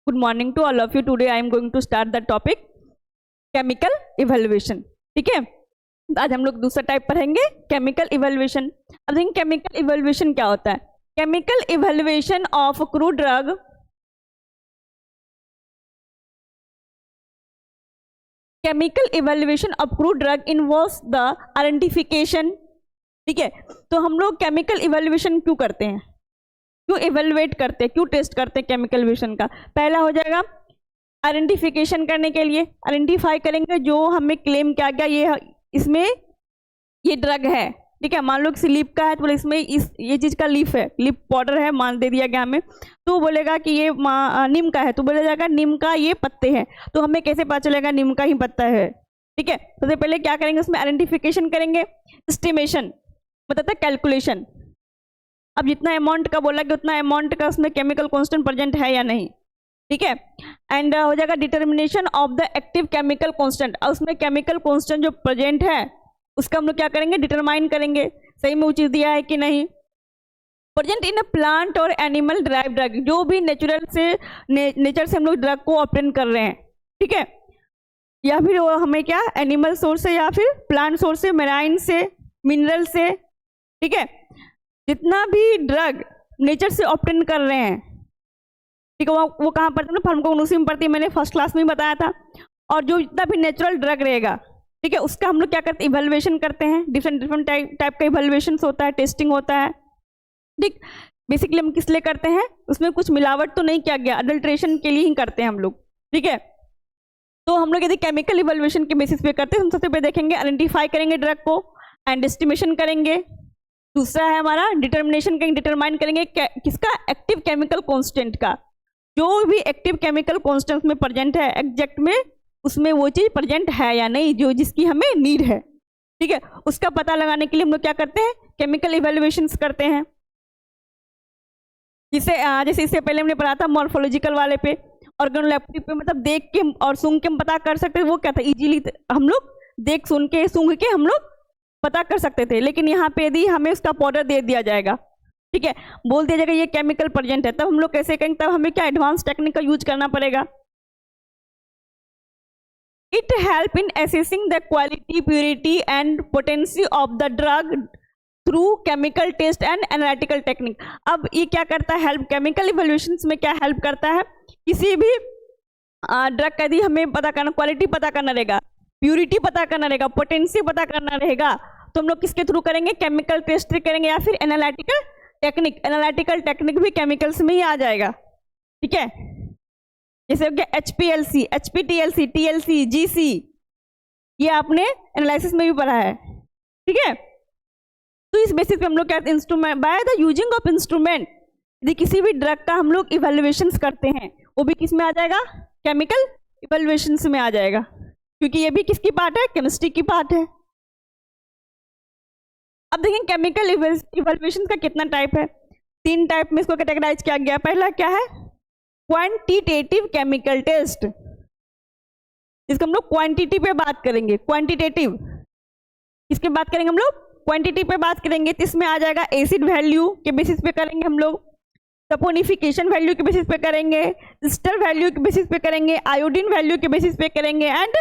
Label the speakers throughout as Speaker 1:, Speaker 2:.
Speaker 1: Good morning to all of you. Today I am going to start the topic chemical evaluation. ठीक है, आज हम लोग दूसरा टाइप पढ़ेंगे केमिकल इवेल्युएशन। अब देखेंगे केमिकल इवेल्युएशन क्या होता है। Chemical evaluation of crude drug chemical evaluation of crude drug involves the identification. ठीक है, तो हम लोग केमिकल इवेल्युएशन क्यों करते हैं, क्यों इवेल्युएट करते हैं, क्यों टेस्ट करते हैं केमिकल इवेल्युएशन का। पहला हो जाएगा आइडेंटिफिकेशन करने के लिए, आइडेंटिफाई करेंगे जो हमें क्लेम किया गया ये इसमें ये ड्रग है। ठीक है, मान लो किसी लीफ का है तो बोले इसमें ये चीज़ का लीफ है, लीफ पाउडर है मान दे दिया गया हमें, तो बोलेगा कि ये नीम का है तो बोला जाएगा नीम का ये पत्ते हैं, तो हमें कैसे पता चलेगा नीम का ही पत्ता है। ठीक है, सबसे पहले क्या करेंगे उसमें आइडेंटिफिकेशन करेंगे। एस्टिमेशन मतलब कैलकुलेशन, अब जितना अमाउंट का बोला कि उतना अमाउंट का उसमें केमिकल कांस्टेंट प्रेजेंट है या नहीं। ठीक है, एंड हो जाएगा determination of the active chemical constant, और उसमें केमिकल कांस्टेंट जो प्रेजेंट है उसका हम लोग क्या करेंगे डिटरमाइन करेंगे, सही में वो चीज़ दिया है कि नहीं। प्रेजेंट इन अ प्लांट और एनिमल ड्राइव ड्रग, जो भी नेचुरल से नेचर से हम लोग ड्रग को ऑब्टेन कर रहे हैं। ठीक है, या फिर वो हमें क्या एनिमल सोर्स से या फिर प्लांट सोर्स से, मेराइन से, मिनरल से। ठीक है, जितना भी ड्रग नेचर से ऑब्टेन कर रहे हैं, ठीक है, वो कहाँ पढ़ते हैं, फार्माकोग्नोसी में पढ़ती है, मैंने फर्स्ट क्लास में बताया था। और जो जितना भी नेचुरल ड्रग रहेगा, ठीक है, उसका हम लोग क्या करते हैं इवेल्युएशन करते हैं। डिफरेंट टाइप का इवेल्युएशन होता है, टेस्टिंग होता है। ठीक, बेसिकली हम किस लिए करते हैं, उसमें कुछ मिलावट तो नहीं किया गया, अडल्ट्रेशन के लिए ही करते हैं हम लोग। ठीक है, तो हम लोग यदि केमिकल इवेल्युएशन के बेसिस पे करते हैं, हम सबसे पहले देखेंगे आइडेंटिफाई करेंगे ड्रग को एंड एस्टिमेशन करेंगे। दूसरा है हमारा डिटर्मिनेशन करेंगे, डिटरमाइन करेंगे किसका एक्टिव केमिकल कांस्टेंट का, जो भी एक्टिव केमिकल कांस्टेंट में प्रेजेंट है एग्जैक्ट में उसमें वो चीज़ प्रेजेंट है या नहीं जो जिसकी हमें नीड है। ठीक है, उसका पता लगाने के लिए हम लोग क्या करते हैं केमिकल इवेल्युएशंस करते हैं। जैसे इससे पहले हमने पढ़ा था मॉर्फोलॉजिकल वाले पे, ऑर्गेनोलेप्टिक पे, मतलब देख के और सूंघ के हम पता कर सकते हैं। वो क्या था, इजीली हम लोग देख सुन के सूंघ के हम लोग पता कर सकते थे, लेकिन यहाँ पे यदि हमें उसका पाउडर दे दिया जाएगा, ठीक है, बोल दिया जाएगा ये केमिकल प्रेजेंट है, तब हम लोग कैसे करेंगे, तब हमें क्या एडवांस टेक्निक का यूज करना पड़ेगा। It help in assessing the quality, purity and potency of the drug through chemical test and analytical technique. अब ये क्या करता है, हेल्प केमिकल इवेल्युएशन में क्या हेल्प करता है, किसी भी ड्रग का यदि हमें पता करना, क्वालिटी पता करना रहेगा, प्यूरिटी पता करना रहेगा, पोटेंसी पता करना रहेगा, तो हम लोग किसके थ्रू करेंगे केमिकल टेस्ट करेंगे या फिर एनालिटिकल टेक्निक। एनालिटिकल टेक्निक भी केमिकल्स में ही आ जाएगा। ठीक है, जैसे हो गया HPLC, HPTLC, TLC, GC, ये आपने एनालिसिस में भी पढ़ा है। ठीक है, तो इस बेसिस पे हम लोग क्या instrument by the using of instrument, यदि किसी भी ड्रग का हम लोग इवेल्युएशंस करते हैं वो भी किस में आ जाएगा केमिकल इवेल्युएशंस में आ जाएगा, क्योंकि ये भी किसकी पार्ट है, केमिस्ट्री की पार्ट है। अब देखें केमिकल इवेल्युएशन का कितना टाइप है, 3 टाइप में इसको कैटेगराइज किया गया। पहला क्या है क्वांटिटेटिव केमिकल टेस्ट, इसको हम लोग क्वांटिटी पे बात करेंगे। क्वांटिटेटिव इसके बात करेंगे हम लोग, क्वांटिटी पे बात करेंगे तो इसमें आ जाएगा एसिड वैल्यू के बेसिस पे करेंगे हम लोग, सपोनिफिकेशन वैल्यू के बेसिस पे करेंगे, स्टर वैल्यू के बेसिस पे करेंगे, आयोडीन वैल्यू के बेसिस पे करेंगे एंड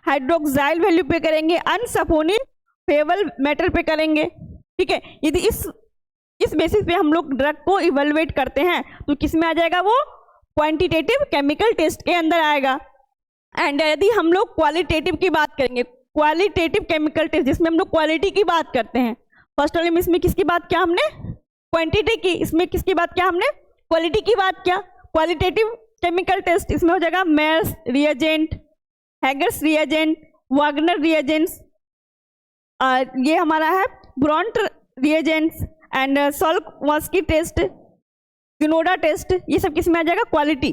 Speaker 1: हाइड्रोक्साइल वैल्यू पे करेंगे, अनसपोनिफेबल मेटल पे करेंगे। ठीक है, यदि इस बेसिस पे हम लोग ड्रग को इवेल्युएट करते हैं तो किस में आ जाएगा, वो क्वांटिटेटिव केमिकल टेस्ट के अंदर आएगा। एंड यदि हम लोग क्वालिटेटिव की बात करेंगे, क्वालिटेटिव केमिकल टेस्ट जिसमें हम लोग क्वालिटी की बात करते हैं, फर्स्ट वाले में इसमें किसकी बात किया हमने क्वांटिटी की, इसमें किसकी बात किया हमने क्वालिटी की बात किया। क्वालिटेटिव केमिकल टेस्ट इसमें हो जाएगा Mayer's reagent, Hager's reagent, Wagner reagents, ये हमारा है ब्रॉन्ट रिएजेंट्स एंड सोल्कवस्की टेस्ट, गिनोडा टेस्ट, ये सब किस में आ जाएगा क्वालिटी,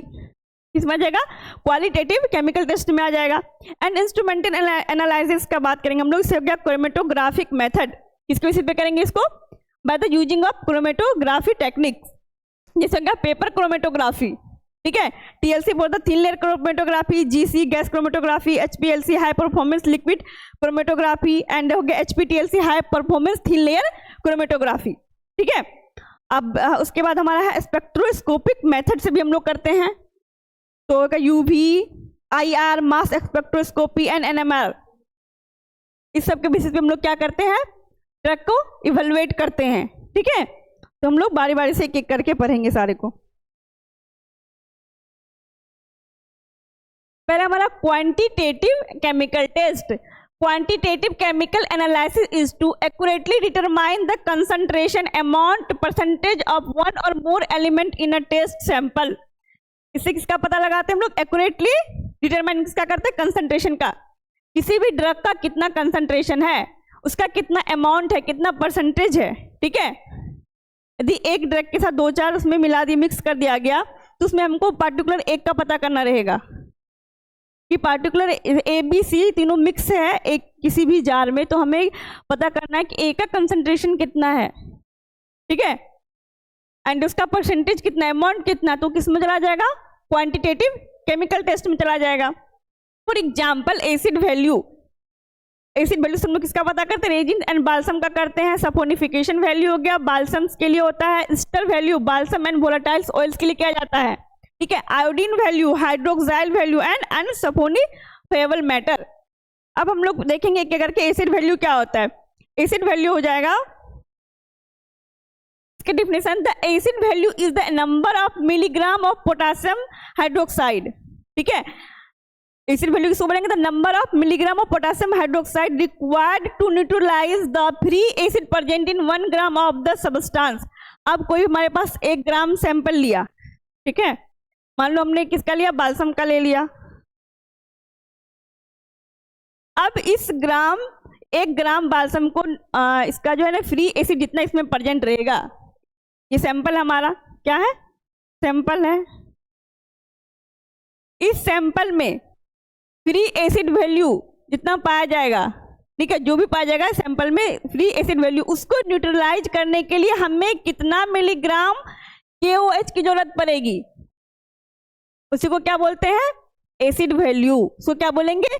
Speaker 1: किस में आ जाएगा क्वालिटेटिव केमिकल टेस्ट में आ जाएगा। एंड इंस्ट्रूमेंटल एनालिसिस का बात करेंगे हम लोग, इससे हो गया क्रोमेटोग्राफिक मेथड, किसके बेसिस पे करेंगे इसको, by the using of chromatography techniques, जैसे हो गया पेपर क्रोमेटोग्राफी। ठीक है, TLC for the thin layer chromatography, GC gas chromatography, HPLC high performance liquid chromatography and हो गया HPTLC high performance thin layer chromatography. ठीक है, अब उसके बाद हमारा है स्पेक्ट्रोस्कोपिक मेथड से भी हम लोग करते हैं। तो होगा UV, IR, mass spectroscopy and NMR। इस सब के बेसिस पे हम लोग क्या करते हैं, ड्रग को इवेलुएट करते हैं। ठीक है, तो हम लोग बारी बारी से एक एक करके पढ़ेंगे सारे को। पहला हमारा quantitative chemical test. Quantitative chemical analysis is to accurately determine the concentration, amount, percentage of one और more element in a test sample. इससे किसका पता लगाते हैं हम लोग, एक्यूरेटली डिटरमाइन किसका करते हैं, कंसंट्रेशन का। किसी भी ड्रग का कितना कंसंट्रेशन है, उसका कितना अमाउंट है, कितना परसेंटेज है। ठीक है, यदि एक ड्रग के साथ 2-4 उसमें मिला दी, मिक्स कर दिया गया, तो उसमें हमको पार्टिकुलर एक का पता करना रहेगा कि पार्टिकुलर ABC तीनों मिक्स है एक किसी भी जार में, तो हमें पता करना है कि ए का कंसंट्रेशन कितना है। ठीक है, एंड उसका परसेंटेज कितना, अमाउंट कितना, तो किस में चला जाएगा, क्वांटिटेटिव केमिकल टेस्ट में चला जाएगा। For example acid value. Acid value हम लोग किसका पता करते हैं, रेजिन एंड बाल्सम का करते हैं। सपोनिफिकेशन वैल्यू हो गया, बाल्सम्स के लिए होता है। Ester value balsam and volatiles oils के लिए किया जाता है। ठीक है, iodine value, hydroxyl value and saponifiable matter. अब हम लोग देखेंगे एक करके एसिड वैल्यू क्या होता है। एसिड वैल्यू हो जाएगा, इसके definition, the acid value is the number of milligram of potassium hydroxide. ठीक है, एसिड वैल्यू किसको बोलेंगे, the number of milligram of potassium hydroxide required to neutralise the free acid present in 1 gram of the substance. अब कोई हमारे पास 1 gram sample लिया, ठीक है, मान लो हमने किसका लिया, बाल्सम का ले लिया। अब इस 1 ग्राम बाल्सम को इसका जो है ना फ्री एसिड जितना इसमें प्रेजेंट रहेगा, ये सैंपल हमारा क्या है, सैंपल है। इस सैंपल में फ्री एसिड वैल्यू जितना पाया जाएगा, ठीक है, जो भी पाया जाएगा सैंपल में फ्री एसिड वैल्यू, उसको न्यूट्रलाइज करने के लिए हमें कितना मिलीग्राम KOH की जरूरत पड़ेगी, उसी को क्या बोलते हैं, एसिड वैल्यू। उसको क्या बोलेंगे,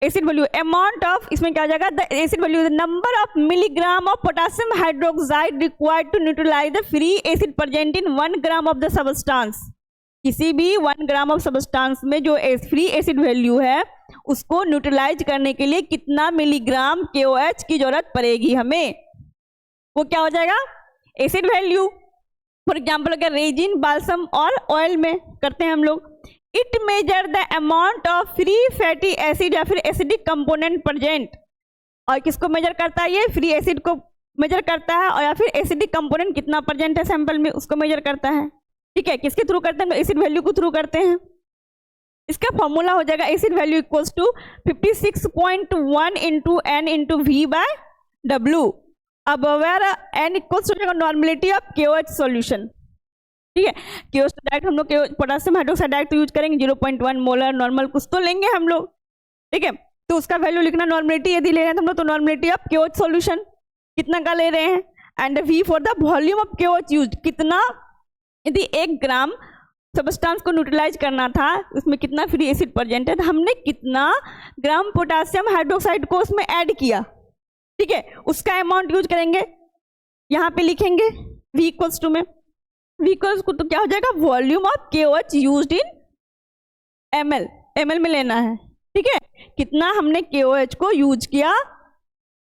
Speaker 1: एसिड वैल्यू। अमाउंट ऑफ, इसमें क्या हो जाएगा, the acid value the number of milligram of potassium hydroxide required to neutralise the free acid present in 1 gram of the substance. किसी भी 1 ग्राम ऑफ सब्सटेंस में जो फ्री एसिड वैल्यू है, उसको न्यूट्रलाइज करने के लिए कितना मिलीग्राम KOH की जरूरत पड़ेगी हमें, वो क्या हो जाएगा, एसिड वैल्यू। फॉर एग्जाम्पल अगर रेजिन, बाल्सम और ऑयल में करते हैं हम लोग, it measure the amount of free fatty acid या फिर एसिडिक कंपोनेंट प्रेजेंट। और किसको मेजर करता है, ये फ्री एसिड को मेजर करता है, और या फिर एसिडिक कंपोनेंट कितना प्रेजेंट है सैंपल में, उसको मेजर करता है। ठीक है, किसके थ्रू करते हैं, एसिड वैल्यू को थ्रू करते हैं। इसका फॉर्मूला हो जाएगा acid value equals to 56.1 into N into V by W। अब वेयर N इक्वल्स हो जाएगा नॉर्मेलिटी ऑफ KOH सॉल्यूशन। ठीक है, KOH तो डायरेक्ट हम लोग पोटेशियम हाइड्रोक्साइड डायरेक्ट यूज करेंगे, 0.1 मोलर नॉर्मल कुछ तो लेंगे हम लोग। ठीक है, तो उसका वैल्यू लिखना, नॉर्मेलिटी यदि ले रहे हैं तो हम लोग, तो नॉर्मेलिटी ऑफ KOH सॉल्यूशन कितना का ले रहे हैं, and V for the volume of KOH use, कितना, यदि 1 ग्राम सब्सटेंस को न्यूट्रलाइज करना था, उसमें कितना फ्री एसिड प्रेजेंट है, तो हमने कितना ग्राम पोटेशियम हाइड्रोक्साइड को उसमें ऐड किया। ठीक है, उसका अमाउंट यूज करेंगे, यहाँ पे लिखेंगे V इक्वल्स टू में, V इक्वल्स को तो क्या हो जाएगा, volume of KOH used in ml में लेना है। ठीक है, कितना हमने KOH को यूज किया,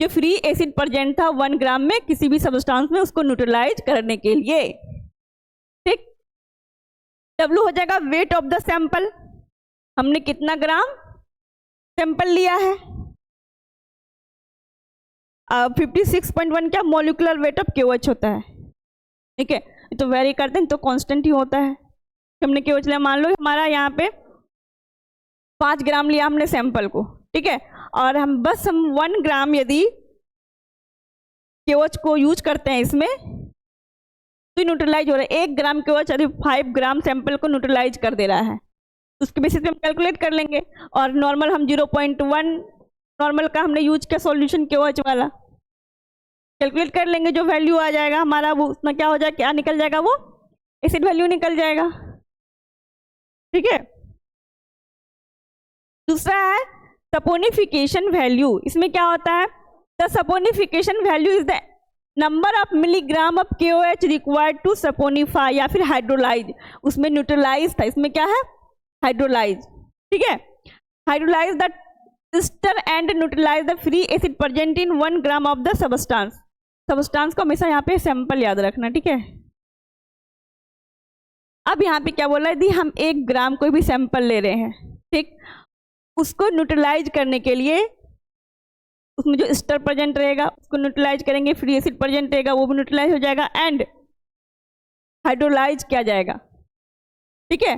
Speaker 1: जो फ्री एसिड प्रेजेंट था 1 ग्राम में किसी भी सब्सटेंस में, उसको न्यूट्रलाइज करने के लिए। ठीक, W हो जाएगा वेट ऑफ द सैंपल, हमने कितना ग्राम सैंपल लिया है। 56.1 क्या मोलिकुलर वेट ऑफ KOH होता है। ठीक है, तो वेरी करते हैं तो कांस्टेंट ही होता है। हमने KOH लिया, मान लो हमारा यहाँ पे 5 ग्राम लिया हमने सैंपल को, ठीक है, और हम 1 ग्राम यदि KOH को यूज करते हैं इसमें, तो न्यूट्रलाइज हो रहा है। 1 ग्राम KOH यदि 5 ग्राम सैंपल को न्यूट्रलाइज कर दे रहा है, उसके बेसिस पे हम कैलकुलेट कर लेंगे। और नॉर्मल हम 0.1 नॉर्मल का हमने यूज किया सॉल्यूशन KOH वाला, कैलकुलेट कर लेंगे, जो वैल्यू आ जाएगा हमारा वो उसमें क्या हो जाएगा, क्या निकल जाएगा, वो एसिड वैल्यू निकल जाएगा। ठीक है, दूसरा है सपोनिफिकेशन वैल्यू। इसमें क्या होता है, the saponification value is the number of milligram of KOH required to saponify या फिर हाइड्रोलाइज, उसमें न्यूट्रलाइज था, इसमें क्या है हाइड्रोलाइज, ठीक है। Hydrolyse the ester and neutralise the free acid present in 1 gram of the substance. Substance को हमेशा यहाँ पे सैंपल याद रखना, ठीक है। अब यहाँ पे क्या बोला है, यदि हम 1 ग्राम कोई भी सैंपल ले रहे हैं, ठीक, उसको न्यूट्रलाइज करने के लिए उसमें जो एस्टर प्रेजेंट रहेगा उसको न्यूट्रलाइज करेंगे, फ्री एसिड प्रेजेंट रहेगा वो भी न्यूट्रलाइज हो जाएगा एंड हाइड्रोलाइज किया जाएगा, ठीक है।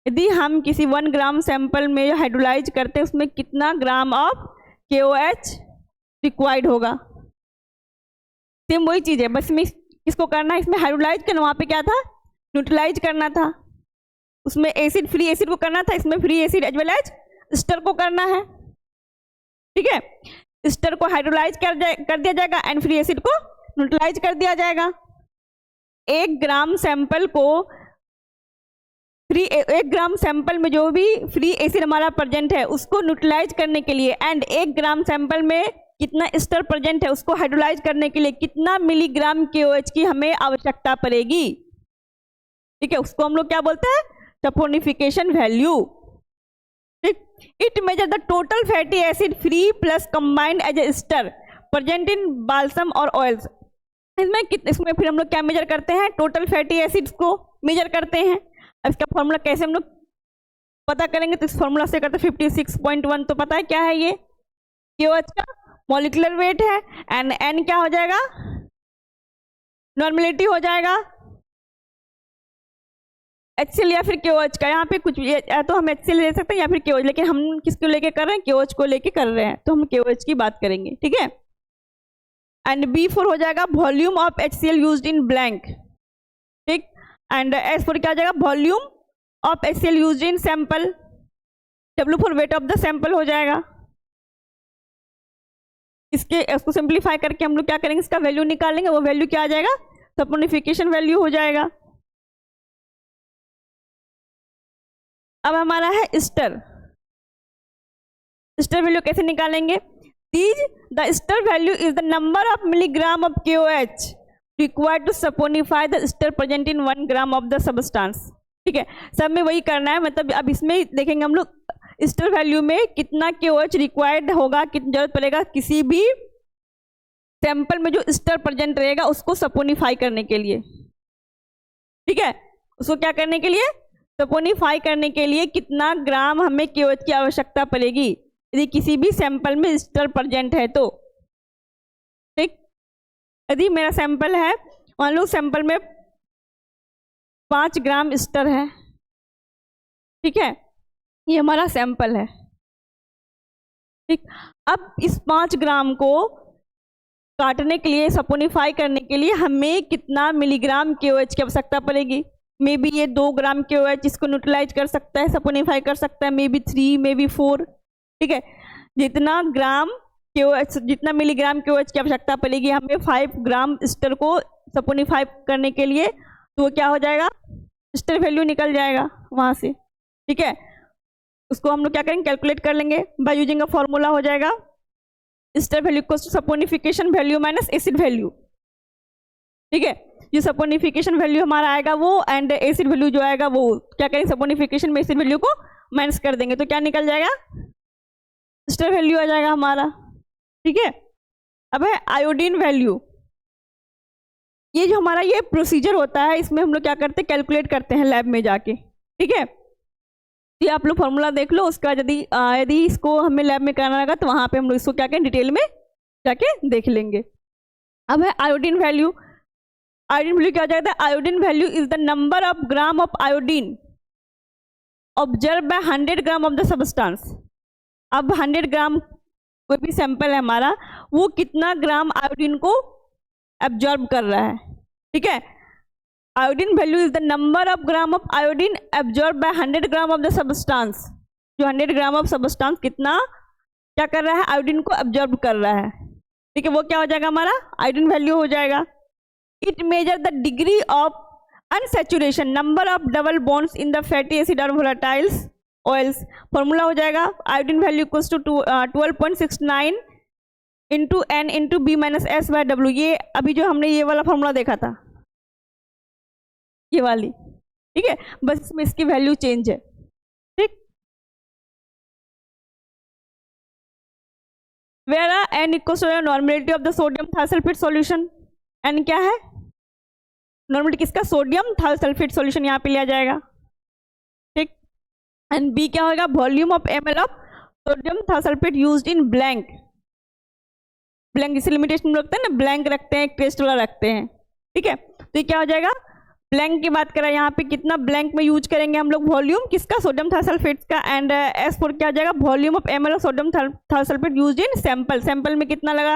Speaker 1: यदि हम किसी 1 ग्राम सैंपल में हाइड्रोलाइज करते हैं उसमें कितना ग्राम ऑफ KOH रिक्वायर्ड होगा, सेम वही चीज़ है, बस में इसको करना है, इसमें हाइड्रोलाइज करना, वहाँ पे क्या था न्यूट्रलाइज करना था, उसमें एसिड फ्री एसिड को करना था, इसमें free acid as well as ester को करना है, ठीक है। एस्टर को हाइड्रोलाइज कर दिया जाएगा एंड फ्री एसिड को न्यूट्रलाइज कर दिया जाएगा। 1 ग्राम सैंपल को 1 ग्राम सैंपल में जो भी फ्री एसिड हमारा प्रेजेंट है उसको न्यूट्रलाइज करने के लिए एंड 1 ग्राम सैंपल में कितना एस्टर प्रेजेंट है उसको हाइड्रोलाइज करने के लिए कितना मिलीग्राम KOH की हमें आवश्यकता पड़ेगी, ठीक है, उसको हम लोग क्या बोलते हैं सपोनिफिकेशन वैल्यू, ठीक। It measure the total fatty acid free plus combined as ester present in balsam और ऑयल्स। इसमें फिर हम लोग क्या मेजर करते हैं, टोटल फैटी एसिड्स को मेजर करते हैं। अब इसका फॉर्मूला कैसे हम लोग पता करेंगे, तो इस फॉर्मूला से करते 56.1, तो पता है क्या है ये KOH का मॉलिक्यूलर वेट है एंड N क्या हो जाएगा नॉर्मेलिटी हो जाएगा, HCl या फिर KOH का, यहाँ पे कुछ भी या तो हम HCl ले सकते हैं या फिर KOH, लेकिन हम किसको लेके कर रहे हैं KOH को लेके कर रहे हैं, तो हम KOH की बात करेंगे, ठीक है। एंड B4 हो जाएगा volume of HCl used in blank, ठीक, एंड S4 क्या हो जाएगा volume of HCl used in sample, W4 weight of the sample हो जाएगा। इसको सिंप्लीफाई करके हम लोग क्या करेंगे, इसका वैल्यू निकालेंगे, वो वैल्यू क्या आ जाएगा सपोनिफिकेशन वैल्यू हो जाएगा। अब हमारा है एस्टर वैल्यू कैसे निकालेंगे, the ester value is the number of milligram of KOH required to saponify the ester present in 1 gram of the substance, ठीक है। सब में वही करना है, मतलब अब इसमें देखेंगे हम लोग एस्टर वैल्यू में कितना KOH रिक्वायर्ड होगा, कितनी जरूरत पड़ेगा किसी भी सैंपल में जो एस्टर प्रेजेंट रहेगा उसको सपोनिफाई करने के लिए, ठीक है, उसको क्या करने के लिए सपोनिफाई करने के लिए कितना ग्राम हमें KOH की आवश्यकता पड़ेगी यदि किसी भी सैंपल में एस्टर प्रेजेंट है तो, ठीक। यदि मेरा सैंपल है, मान लो सैंपल में 5 ग्राम एस्टर है, ठीक है, ये हमारा सैंपल है, ठीक। अब इस 5 ग्राम को काटने के लिए सपोनिफाई करने के लिए हमें कितना मिलीग्राम KOH की आवश्यकता पड़ेगी, मे बी ये 2 ग्राम KOH इसको न्यूट्रलाइज कर सकता है, सपोनिफाई कर सकता है, मे बी 3, मे बी 4, ठीक है। जितना ग्राम KOH, जितना मिलीग्राम KOH की आवश्यकता पड़ेगी हमें 5 ग्राम एस्टर को सपोनिफाई करने के लिए, तो वो क्या हो जाएगा एस्टर वैल्यू निकल जाएगा वहाँ से, ठीक है। उसको हम लोग क्या करेंगे कैलकुलेट कर लेंगे बाय यूजिंग अ फॉर्मूला, हो जाएगा ester value equals to saponification value minus acid value, ठीक है। जो सपोनिफिकेशन वैल्यू हमारा आएगा वो एंड एसिड वैल्यू जो आएगा वो क्या करेंगे सपोनिफिकेशन में एसिड वैल्यू को माइनस कर देंगे, तो क्या निकल जाएगा एस्टर वैल्यू आ जाएगा हमारा, ठीक है। अब है आयोडीन वैल्यू, ये जो हमारा ये प्रोसीजर होता है इसमें हम लोग क्या करते हैं कैलकुलेट करते हैं लैब में जाके, ठीक है। ये आप लोग फॉर्मूला देख लो, उसका यदि इसको हमें लैब में करना लगा तो वहाँ पे हम लोग इसको क्या करें डिटेल में जाके देख लेंगे। अब है आयोडीन वैल्यू, आयोडीन वैल्यू क्या हो जाता है, iodine value is the number of gram of iodine observe by 100 gram of the substance. अब 100 ग्राम कोई भी सैंपल है हमारा, वो कितना ग्राम आयोडीन को एब्जॉर्ब कर रहा है, ठीक है। Iodine value is the number of gram of iodine absorb by 100 gram of the substance, जो 100 ग्राम ऑफ सबस्टांस कितना क्या कर रहा है आयोडीन को एब्जॉर्ब कर रहा है, ठीक है। वो क्या हो जाएगा हमारा आयोडीन वैल्यू हो जाएगा। It measure the degree of unsaturation number of double bonds in the fatty acid और वोलेटाइल्स ऑयल्स। फॉर्मूला हो जाएगा iodine value equals to 12.69 into N into B minus S by W. ये अभी जो हमने ये वाला फॉर्मूला देखा था, ये वाली, ठीक है, बस इसमें इसकी वैल्यू चेंज है, ठीक। Where N equals to normality of the sodium thiosulphate solution. N क्या है? नॉर्मेलिटी किसका? सोडियम थायोसल्फेट सॉल्यूशन यहाँ पे लिया जाएगा, ठीक। एंड बी क्या होगा? Volume of ml of sodium thiosulphate used in blank. Blank इसे लिमिटेशन रखते हैं ना, ब्लैंक रखते हैं, टेस्ट वाला रखते हैं, ठीक है। तो ये क्या हो जाएगा? ब्लैंक की बात करें यहाँ पे, कितना ब्लैंक में यूज करेंगे हम लोग? वॉल्यूम किसका? सोडियम थायोसल्फेट का। एंड एस फोर क्या हो जाएगा? Volume of ml of sodium thiosulphate used in sample. Sample में कितना लगा?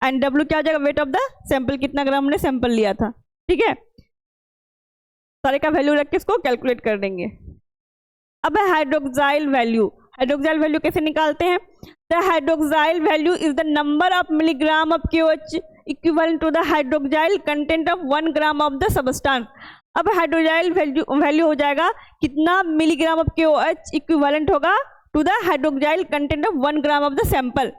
Speaker 1: एंड डब्ल्यू क्या हो जाएगा? वेट ऑफ द सैंपल, कितना ग्राम हमने सैंपल लिया था, ठीक है। सारे का वैल्यू रख के इसको कैलकुलेट कर देंगे। अब है हाइड्रोक्साइल वैल्यू। हाइड्रोक्साइल वैल्यू कैसे निकालते हैं? The hydroxyl value is the number of milligram of KOH equivalent to the hydroxyl content of 1 gram of the substance. अब हाइड्रोक्साइल वैल्यू हो जाएगा कितना मिलीग्राम ऑफ KOH इक्विवेलेंट होगा to the hydroxyl content of 1 gram of the sample.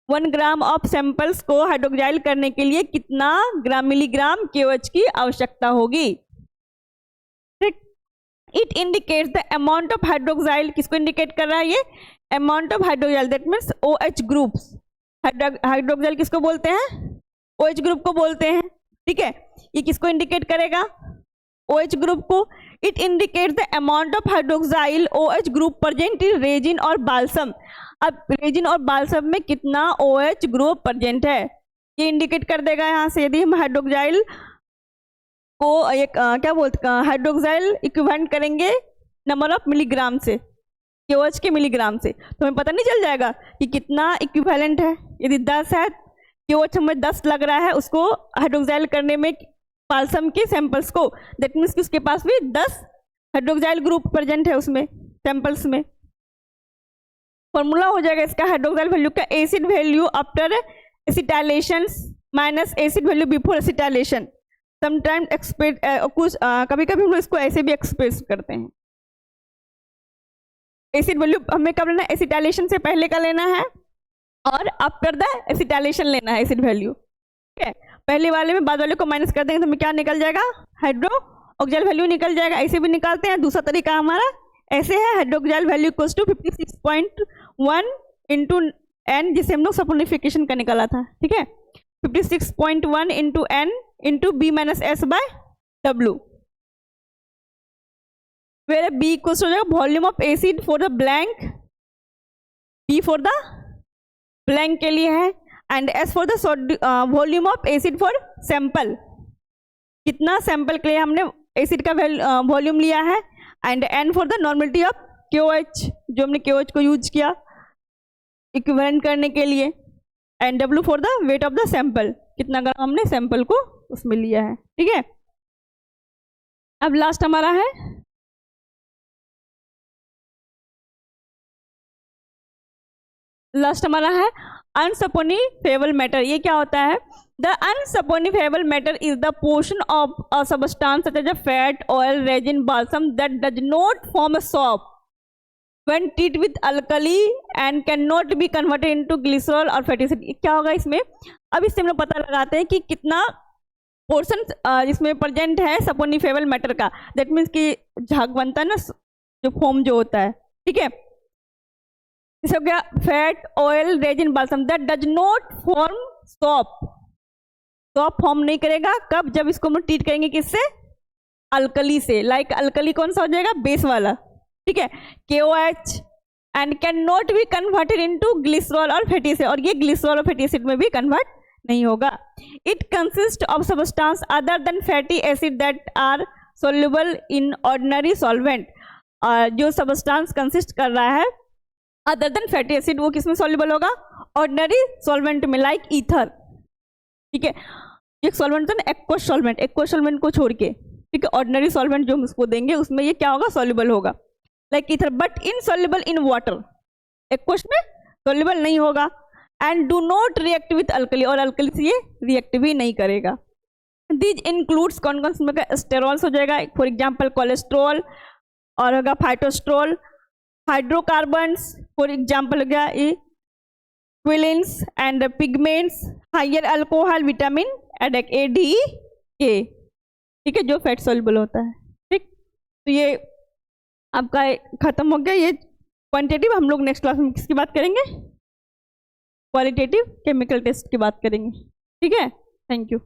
Speaker 1: 1 gram of samples को hydroxyl करने के लिए कितना मिलीग्राम KOH की आवश्यकता होगी, ठीक। It indicates the amount of hydroxyl. किसको इंडिकेट कर रहा है ये? Amount of hydroxyl, that means OH groups. Hydroxyl किसको बोलते हैं? OH ग्रुप को बोलते हैं, ठीक है। ये किसको इंडिकेट करेगा? OH ग्रुप को। It indicates the amount of hydroxyl OH group present in resin और बाल्सम। अब रेजिन और बाल्सम में कितना OH ग्रुप प्रेजेंट है ये इंडिकेट कर देगा यहाँ से। यदि हम हाइड्रोक्साइल को एक क्या बोलते हैं, हाइड्रोक्साइल इक्विवेलेंट करेंगे नंबर ऑफ मिलीग्राम से, KOH के मिलीग्राम से, तो हमें पता नहीं चल जाएगा कि कितना इक्विवेलेंट है। यदि 10 है, KOH हमें 10 लग रहा है उसको हाइड्रोक्साइल करने में बाल्सम के सैंपल्स को, दैट मीन्स कि उसके पास भी 10 हाइड्रोक्साइल ग्रुप प्रेजेंट है उसमें सैंपल्स में। फॉर्मूला हो जाएगा इसका हाइड्रोक्साइल वैल्यू का acid value after acetylation minus acid value before acetylation. Sometime कुछ कभी कभी हम लोग इसको ऐसे भी एक्सप्रेस करते हैं। एसिड वैल्यू हमें कब लेना है? एसिटाइलेशन से पहले का लेना है और आफ्टर द एसिटाइलेशन लेना है एसिड वैल्यू, ठीक है। पहले वाले में बाद वाले को माइनस कर देंगे तो हमें क्या निकल जाएगा? हाइड्रोक्साइल वैल्यू निकल जाएगा। ऐसे भी निकालते हैं। दूसरा तरीका हमारा ऐसे है, hydroxyl value equals to 56.1 into N, जिसे हम लोग सपोनिफिकेशन का निकाला था, ठीक है। 56.1 into N into B minus S by W, where B equals हो जाएगा volume of acid for the blank, B for the blank के लिए है, and S for the volume of acid for sample. कितना सैंपल के लिए हमने acid का वॉल्यूम लिया है, and N for the normality of KOH, जो हमने KOH को यूज किया इक्विवेलेंट करने के लिए, and W for the weight of the sample, कितना ग्राम हमने सैंपल को उसमें लिया है, ठीक है। अब लास्ट हमारा है अनसपोनिफेबल मैटर। ये क्या होता है? The unsaponifiable matter is the portion of a substance such as a fat, oil, resin, balsam that does not form a soap when treated with alkali and cannot be converted into glycerol or fatty acid। क्या होगा इसमें? अब इससे हम लोग पता लगाते हैं कि कितना पोर्शन इसमें प्रेजेंट है सपोनिफेबल मैटर का। दैट मीन्स कि झाग बनता है ना, जो फोम जो होता है, ठीक है। इसे हो गया fat, oil, resin, balsam that does not form shop. Shop form नहीं करेगा कब? जब इसको हम ट्रीट करेंगे किससे? अल्कली से। लाइक अल्कली कौन सा हो जाएगा? बेस वाला, ठीक है, KOH, and can not be converted into glycerol और फैटी एसिड, और ये ग्लिसरॉल और फैटी एसिड में भी कन्वर्ट नहीं होगा। It consist of substance other than fatty acid that are soluble in ordinary solvent. जो सबस्टांस कंसिस्ट कर रहा है अदर देन फैटी एसिड, वो किसमें सोल्यूबल होगा? ऑर्डिनरी सॉल्वेंट में, लाइक ईथर, ठीक है। एक सॉल्वेंट है ना एक्वस सॉल्वेंट, एक्वस सॉल्वेंट को छोड़ के, ठीक है, ऑर्डिनरी सॉल्वेंट जो हम उसको देंगे उसमें ये क्या होगा? सोल्यूबल होगा, like ether, but insoluble in water. Aqueous में सोल्यूबल नहीं होगा, and do not react with alkali, और अल्कली से ये रिएक्ट भी नहीं करेगा। दीज इंक्लूड्स कौन कौन से? स्टेरॉल्स हो जाएगा, फॉर एग्जांपल कोलेस्ट्रॉल, और होगा फाइटोस्ट्रॉल, हाइड्रोकार्बन्स, फॉर एग्जांपल हो गया ये क्विलिन्स and pigments, higher alcohol, vitamin A, D, K, ठीक है, जो फैट सॉल्युबल होता है। ठीक, तो ये आपका खत्म हो गया। ये क्वांटिटेटिव, हम लोग नेक्स्ट क्लास में किसकी बात करेंगे? क्वालिटेटिव केमिकल टेस्ट की बात करेंगे। ठीक है, थैंक यू।